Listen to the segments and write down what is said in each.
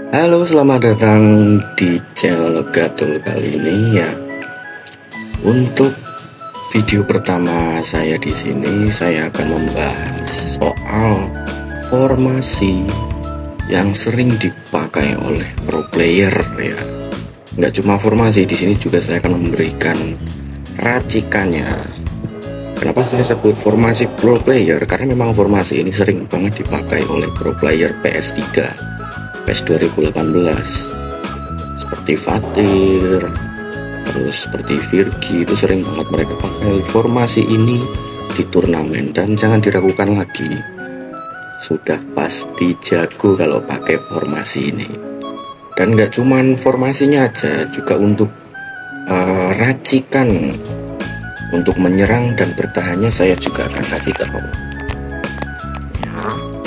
Halo, selamat datang di channel Gatul kali ini ya. Untuk video pertama saya di sini, saya akan membahas soal formasi yang sering dipakai oleh pro player ya. Nggak cuma formasi, di sini juga saya akan memberikan racikannya. Kenapa saya sebut formasi pro player? Karena memang formasi ini sering banget dipakai oleh pro player PS3 PES 2018 seperti Fatir, terus seperti Virgi. Itu sering banget mereka pakai formasi ini di turnamen, dan jangan diragukan lagi, sudah pasti jago kalau pakai formasi ini. Dan gak cuman formasinya aja, juga untuk racikan untuk menyerang dan bertahannya saya juga akan kasih tahu.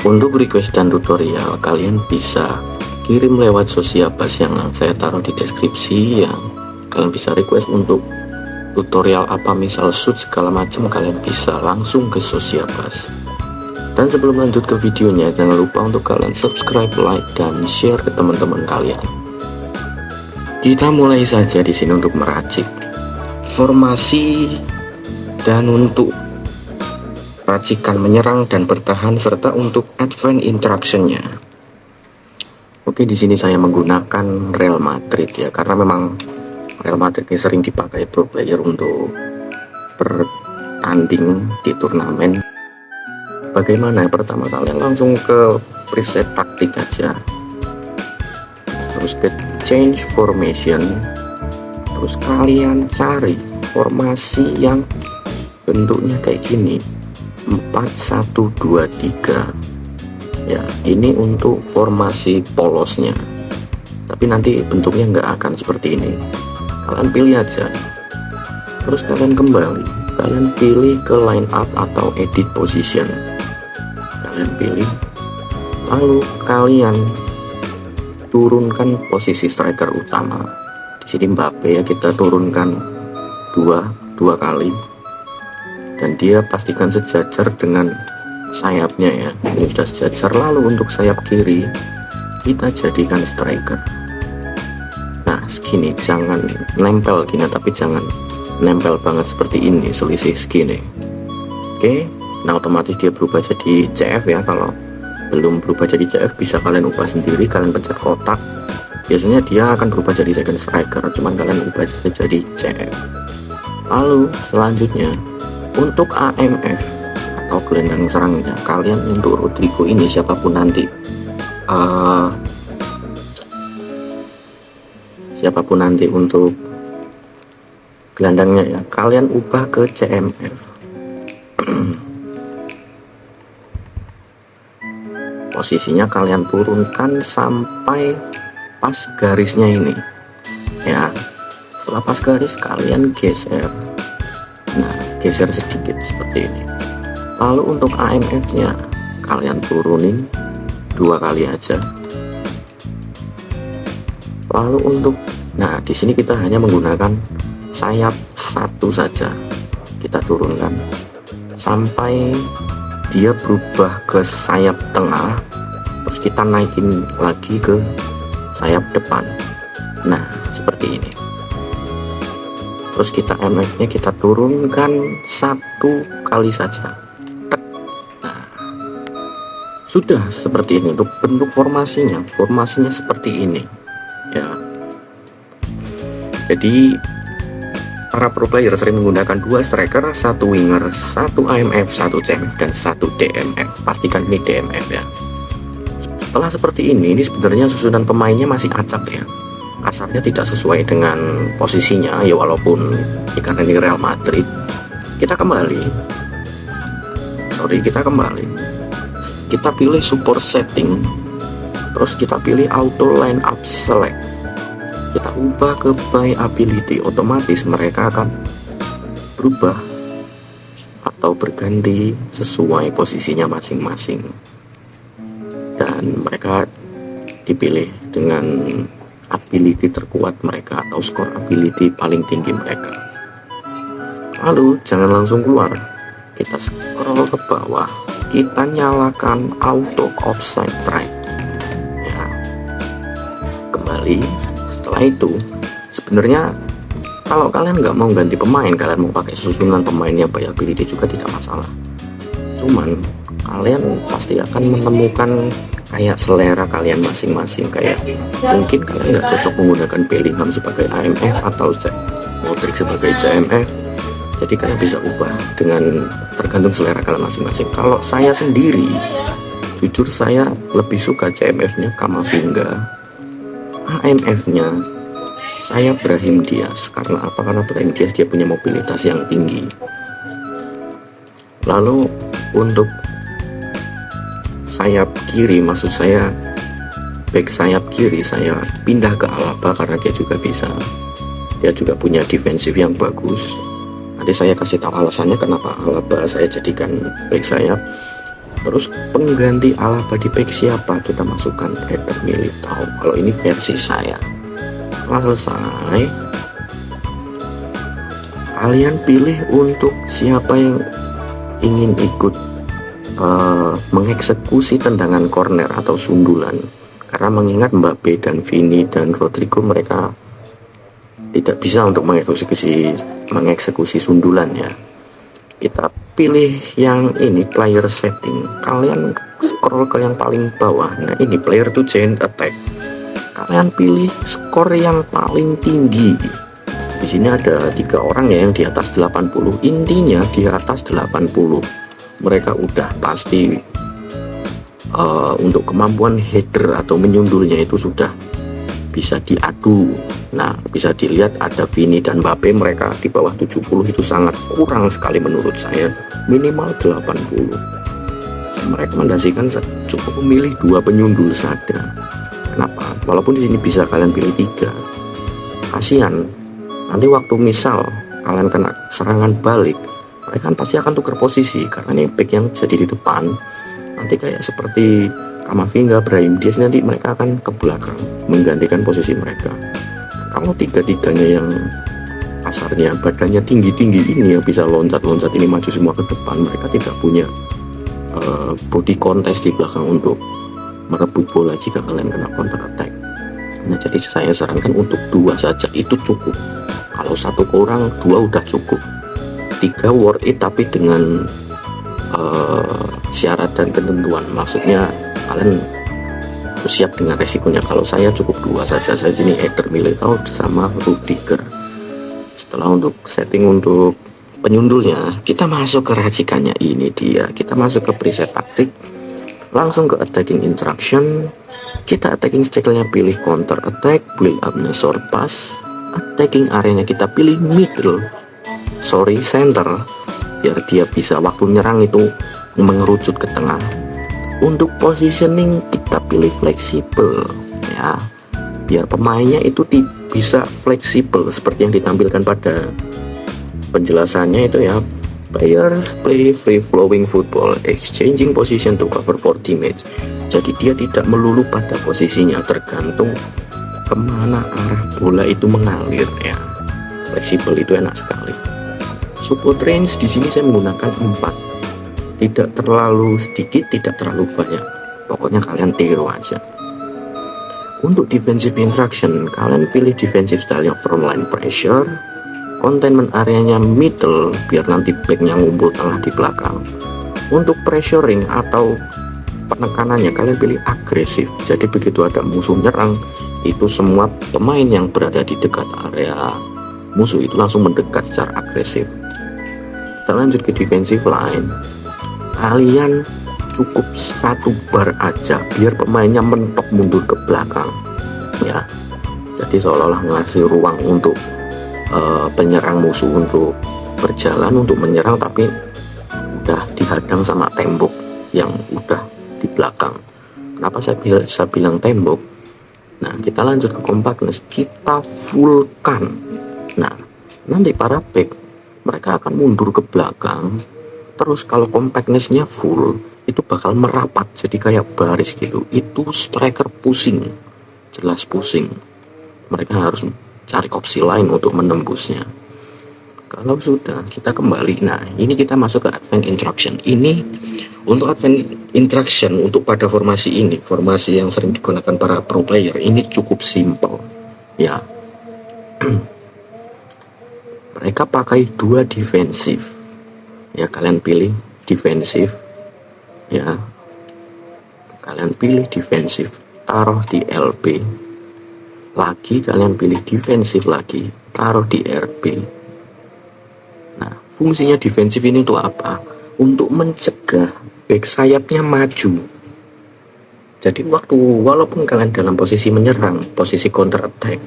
Untuk request dan tutorial kalian bisa kirim lewat Sosiabas yang saya taruh di deskripsi ya. Kalian bisa request untuk tutorial apa, misal shoot segala macam, kalian bisa langsung ke Sosiabas. Dan sebelum lanjut ke videonya, jangan lupa untuk kalian subscribe, like, dan share ke teman-teman kalian. Kita mulai saja di sini untuk meracik formasi dan untuk racikan menyerang dan bertahan, serta untuk advance interaction-nya. Oke, di sini saya menggunakan Real Madrid ya, karena memang Real Madrid ini sering dipakai pro player untuk bertanding di turnamen. Bagaimana? Pertama kalian langsung ke preset taktik aja, terus ke change formation, terus kalian cari formasi yang bentuknya kayak gini, 4-1-2-3 ya. Ini untuk formasi polosnya, tapi nanti bentuknya nggak akan seperti ini. Kalian pilih aja, terus kalian kembali, kalian pilih ke line up atau edit position, kalian pilih, lalu kalian turunkan posisi striker utama. Di sini Mbappe ya, kita turunkan dua kali, dan dia pastikan sejajar dengan sayapnya ya. Ini sudah sejajar. Lalu untuk sayap kiri kita jadikan striker. Nah segini, jangan nempel gini, tapi jangan nempel banget seperti ini, selisih segini. Oke, nah otomatis dia berubah jadi CF ya. Kalau belum berubah jadi CF bisa kalian ubah sendiri, kalian pencet kotak, biasanya dia akan berubah jadi second striker, cuman kalian ubah jadi CF. Lalu selanjutnya untuk AMF atau gelandang serangnya, kalian untuk Rodrigo ini siapapun nanti untuk gelandangnya ya, kalian ubah ke CMF. Posisinya kalian turunkan sampai pas garisnya ini ya. Setelah pas garis kalian geser, nah geser sedikit seperti ini. Lalu untuk AMF nya kalian turunin 2 kali aja. Lalu untuk, nah di sini kita hanya menggunakan sayap 1 saja, kita turunkan sampai dia berubah ke sayap tengah, terus kita naikin lagi ke sayap depan. Nah seperti ini. Terus kita MF nya kita turunkan 1 kali saja. Nah sudah seperti ini untuk bentuk formasinya seperti ini ya. Jadi para pro player sering menggunakan 2 striker, 1 winger, 1 AMF, 1 CMF, dan 1 DMF. Pastikan ini DMF ya. Setelah seperti ini sebenarnya susunan pemainnya masih acak ya, kasarnya tidak sesuai dengan posisinya ya, walaupun karena ini Real Madrid. Kita kembali, kita pilih support setting, terus kita pilih auto line up select, kita ubah ke by ability. Otomatis mereka akan berubah atau berganti sesuai posisinya masing-masing, dan mereka dipilih dengan ability terkuat mereka atau skor ability paling tinggi mereka. Lalu jangan langsung keluar, kita scroll ke bawah, kita nyalakan auto offside track ya. kembali. Setelah itu sebenarnya kalau kalian nggak mau ganti pemain, kalian mau pakai susunan pemain yang viability juga tidak masalah. Cuman kalian pasti akan menemukan kayak selera kalian masing-masing. Kayak mungkin kalian nggak cocok menggunakan Bellingham sebagai AMF atau Modric sebagai CMF. Jadi kalian bisa ubah dengan tergantung selera kalian masing-masing. Kalau saya sendiri, jujur saya lebih suka CMF-nya Kamavinga, AMF-nya saya Brahim Diaz. Karena apa? Karena Brahim Diaz dia punya mobilitas yang tinggi. Lalu untuk sayap kiri, maksud saya back sayap kiri, saya pindah ke Alaba karena dia juga bisa, dia juga punya defensif yang bagus. Nanti saya kasih tahu alasannya kenapa Alaba saya jadikan back sayap. Terus pengganti Alaba di back siapa? Kita masukkan Eder Militao. Kalau ini versi saya. Setelah selesai, kalian pilih untuk siapa yang ingin ikut mengeksekusi tendangan corner atau sundulan. Karena mengingat Mbappe dan Vini dan Rodrigo mereka tidak bisa untuk mengeksekusi sundulan ya. Kita pilih yang ini, player setting. Kalian scroll ke yang paling bawah. Nah ini player to chain attack. Kalian pilih skor yang paling tinggi. Di sini ada 3 orang ya yang di atas 80. Intinya di atas 80 mereka udah pasti untuk kemampuan header atau menyundulnya itu sudah bisa diadu. Nah bisa dilihat ada Vini dan Mbappe, mereka di bawah 70 itu sangat kurang sekali menurut saya, minimal 80. Saya merekomendasikan cukup memilih 2 penyundul saja. Kenapa? Walaupun di sini bisa kalian pilih 3, kasihan nanti waktu misal kalian kena serangan balik, mereka kan pasti akan tukar posisi karena ini back yang jadi di depan. Nanti kayak seperti Kamavinga, Brahim Diaz, nanti mereka akan ke belakang menggantikan posisi mereka. Kalau tiga-tiganya yang kasarnya badannya tinggi-tinggi ini yang bisa loncat-loncat ini maju semua ke depan, mereka tidak punya body contest di belakang untuk merebut bola jika kalian kena counter attack. Nah jadi saya sarankan untuk 2 saja itu cukup. Kalau 1 kurang, 2 udah cukup. 3 worth it tapi dengan syarat dan ketentuan, maksudnya kalian harus siap dengan resikonya. Kalau saya cukup 2 saja, saya sini Eder Militao sama Rudiger. Setelah untuk setting untuk penyundulnya, kita masuk ke racikannya. Ini dia, kita masuk ke preset taktik, langsung ke attacking instruction. Kita attacking style-nya pilih counter attack, build up-nya short pass, attacking area-nya kita pilih center, biar dia bisa waktu nyerang itu mengerucut ke tengah. Untuk positioning kita pilih fleksibel ya, biar pemainnya itu bisa fleksibel seperti yang ditampilkan pada penjelasannya itu ya. Players play free flowing football, exchanging position to cover for teammates. Jadi dia tidak melulu pada posisinya, tergantung kemana arah bola itu mengalir ya. Fleksibel itu enak sekali. Support range di sini saya menggunakan 4, tidak terlalu sedikit, tidak terlalu banyak. Pokoknya kalian tiru aja. Untuk defensive instruction, kalian pilih defensive style yang frontline pressure, containment areanya middle biar nanti backnya ngumpul tengah di belakang. Untuk pressuring atau penekanannya kalian pilih agresif. Jadi begitu ada musuh nyerang, itu semua pemain yang berada di dekat area musuh itu langsung mendekat secara agresif. Kita lanjut ke defensive line. Kalian cukup 1 bar aja biar pemainnya mentok mundur ke belakang ya. Jadi seolah-olah ngasih ruang untuk penyerang musuh untuk berjalan untuk menyerang, tapi udah dihadang sama tembok yang udah di belakang. Kenapa saya bilang tembok? Nah kita lanjut ke compactness, kita fullkan. Nah nanti para back mereka akan mundur ke belakang. Terus kalau compactness-nya full, itu bakal merapat jadi kayak baris gitu. Itu striker pusing, jelas pusing. Mereka harus cari opsi lain untuk menembusnya. Kalau sudah, kita kembali. Nah ini kita masuk ke advanced instruction. Ini Untuk advance interaction untuk pada formasi ini, formasi yang sering digunakan para pro player ini cukup simple ya. Mereka pakai dua defensif ya, kalian pilih defensif ya, kalian pilih defensif, taruh di LB lagi, kalian pilih defensif lagi, taruh di RB. Nah, fungsinya defensif ini untuk apa? Untuk mencegah back sayapnya maju. Jadi walaupun kalian dalam posisi menyerang, posisi counter attack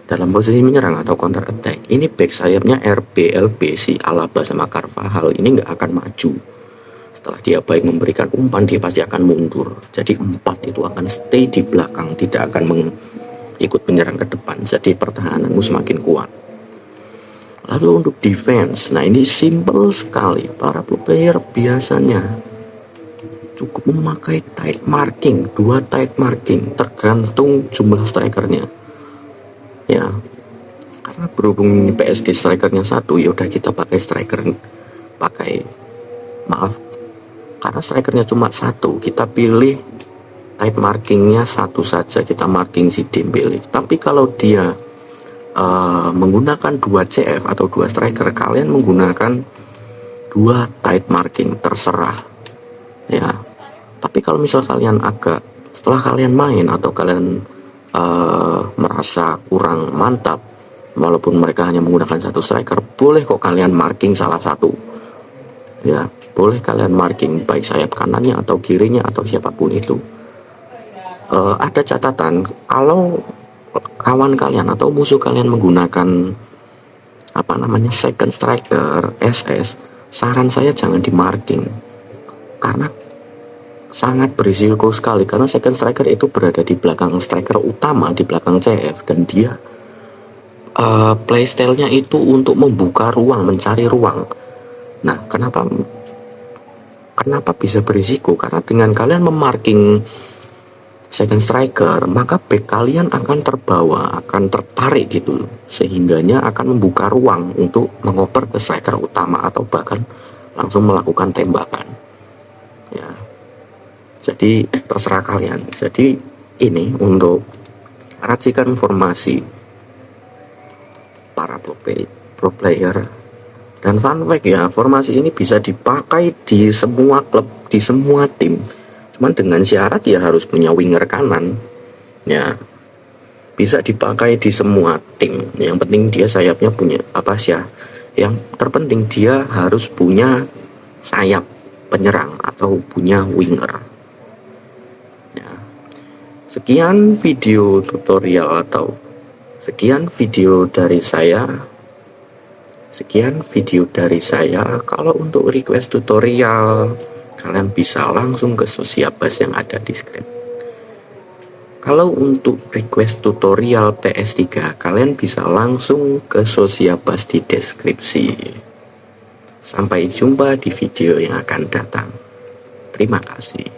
dalam posisi menyerang atau counter attack, ini back sayapnya RB, LB, si Alaba sama Carvajal ini nggak akan maju. Setelah dia baik memberikan umpan, dia pasti akan mundur. Jadi 4 itu akan stay di belakang, tidak akan ikut menyerang ke depan. Jadi pertahananmu semakin kuat. Lalu untuk defense, nah ini simple sekali. Para player biasanya cukup memakai tight marking, 2 tight marking, tergantung jumlah strikernya. Ya, karena berhubung ini PSG strikernya 1, ya udah kita karena strikernya cuma 1, kita pilih tight markingnya 1 saja, kita marking si Dembele. Tapi kalau dia menggunakan 2 CF atau 2 striker, kalian menggunakan 2 tight marking, terserah ya. Tapi kalau misal kalian setelah kalian main atau kalian merasa kurang mantap, walaupun mereka hanya menggunakan 1 striker, boleh kok kalian marking salah satu ya, boleh kalian marking baik sayap kanannya atau kirinya atau siapapun itu. Ada catatan, kalau kawan kalian atau musuh kalian menggunakan second striker SS, saran saya jangan di marking karena sangat berisiko sekali, karena second striker itu berada di belakang striker utama, di belakang CF, dan dia playstyle-nya itu untuk membuka ruang, mencari ruang. Nah, kenapa bisa berisiko? Karena dengan kalian memarking second striker, maka back kalian akan terbawa, akan tertarik gitu, sehingganya akan membuka ruang untuk mengoper ke striker utama atau bahkan langsung melakukan tembakan ya. Jadi terserah kalian. Jadi ini untuk racikan formasi para pro player. Dan fun fact ya, formasi ini bisa dipakai di semua klub, di semua tim. Cuman dengan syarat ya harus punya winger kanan ya. Bisa dipakai di semua tim. Yang penting dia sayapnya punya yang terpenting dia harus punya sayap penyerang atau punya winger. Sekian video tutorial atau sekian video dari saya. Kalau untuk request tutorial, kalian bisa langsung ke Sociabas yang ada di script. Kalau untuk request tutorial PS3, kalian bisa langsung ke Sociabas di deskripsi. Sampai jumpa di video yang akan datang. Terima kasih.